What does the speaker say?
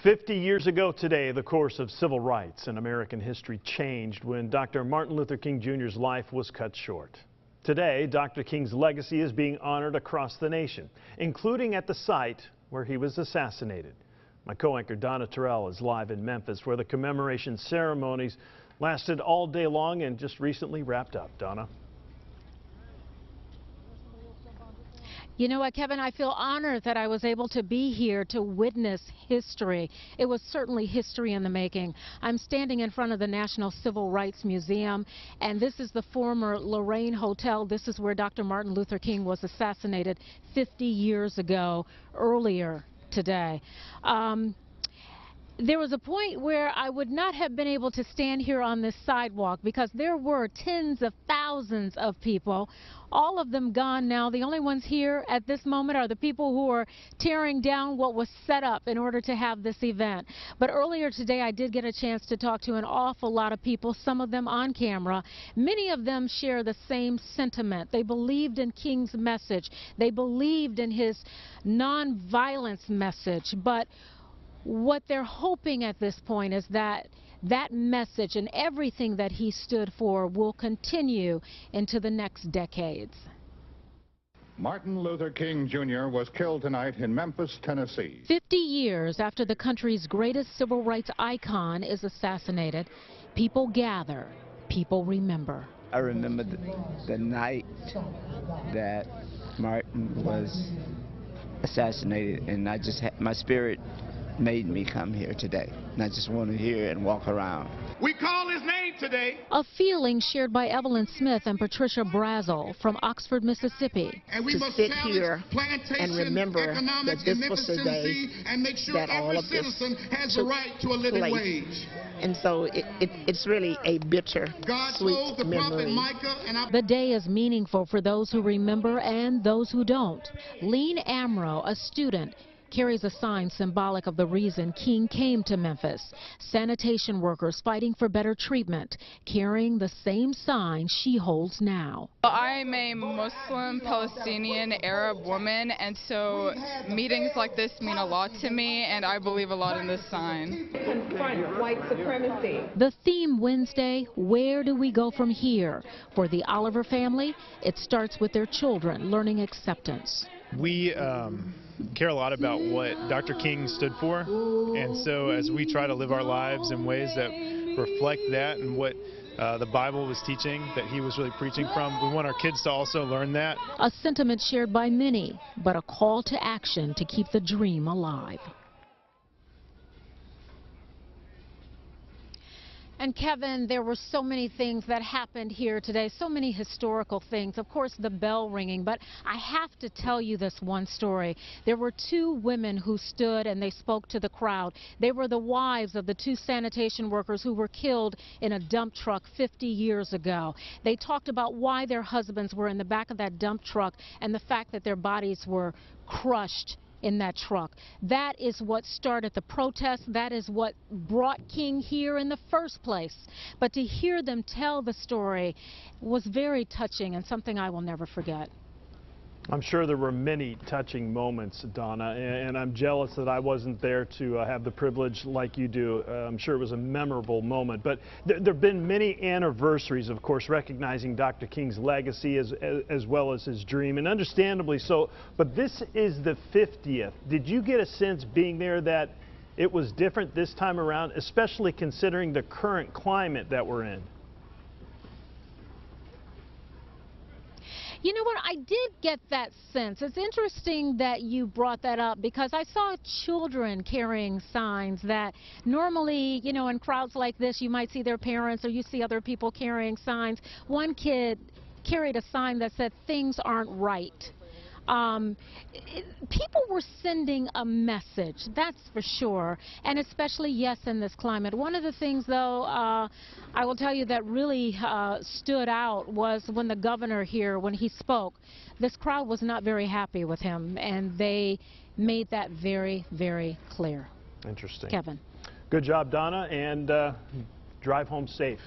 50 years ago today, the course of civil rights in American history changed when Dr. Martin Luther King Jr.'s life was cut short. Today, Dr. King's legacy is being honored across the nation, including at the site where he was assassinated. My co-anchor Donna Terrell is live in Memphis, where the commemoration ceremonies lasted all day long and just recently wrapped up. Donna? You know what, Kevin, I feel honored that I was able to be here to witness history. It was certainly history in the making. I'm standing in front of the National Civil Rights Museum, and this is the former Lorraine Hotel. This is where Dr. Martin Luther King was assassinated 50 years ago, earlier today. There was a point where I would not have been able to stand here on this sidewalk because there were tens of thousands of people, all of them gone now. The only ones here at this moment are the people who are tearing down what was set up in order to have this event. But earlier today I did get a chance to talk to an awful lot of people, some of them on camera. Many of them share the same sentiment. They believed in King's message. They believed in his nonviolence message. But what they're hoping at this point is that that message and everything that he stood for will continue into the next decades. Martin Luther King Jr. was killed tonight in Memphis, Tennessee. 50 years after the country's greatest civil rights icon is assassinated, people gather, people remember. I remember the night that Martin was assassinated, and I just had, my spirit made me come here today, and I just want to hear and walk around. We call his name today. A feeling shared by Evelyn Smith and Patricia Brazel from Oxford, Mississippi. And we to must sit here plantation and remember that this was the day and make sure that all every of this citizen has the right to a living place. wage. And so it's really a bitter, God sweet told the memory. prophet Micah, and The day is meaningful for those who remember and those who don't. Lean Amro, a student, carries a sign symbolic of the reason King came to Memphis. Sanitation workers fighting for better treatment, carrying the same sign she holds now. I'm a Muslim, Palestinian, Arab woman, and so meetings like this mean a lot to me, and I believe a lot in this sign. Confront white supremacy. The theme Wednesday, where do we go from here? For the Oliver family, it starts with their children learning acceptance. We care a lot about what Dr. King stood for, and so as we try to live our lives in ways that reflect that and what the Bible was teaching, that he was really preaching from, we want our kids to also learn that. A sentiment shared by many, but a call to action to keep the dream alive. And Kevin, there were so many things that happened here today, so many historical things. Of course, the bell ringing, but I have to tell you this one story. There were two women who stood and they spoke to the crowd. They were the wives of the two sanitation workers who were killed in a dump truck 50 years ago. They talked about why their husbands were in the back of that dump truck and the fact that their bodies were crushed in that truck. That is what started the protest. That is what brought King here in the first place. But to hear them tell the story was very touching and something I will never forget. I'm sure there were many touching moments, Donna, and I'm jealous that I wasn't there to have the privilege like you do. I'm sure it was a memorable moment. But there have been many anniversaries, of course, recognizing Dr. King's legacy as well as his dream, and understandably so. But this is the 50th. Did you get a sense being there that it was different this time around, especially considering the current climate that we're in? You know what, I did get that sense. It's interesting that you brought that up because I saw children carrying signs that normally, you know, in crowds like this, you might see their parents or you see other people carrying signs. One kid carried a sign that said, "Things aren't right." People were sending a message, that's for sure, and especially, yes, in this climate. One of the things, though, I will tell you that really stood out was when the governor here, when he spoke, this crowd was not very happy with him, and they made that very, very clear. Interesting. Kevin. Good job, Donna, and drive home safe.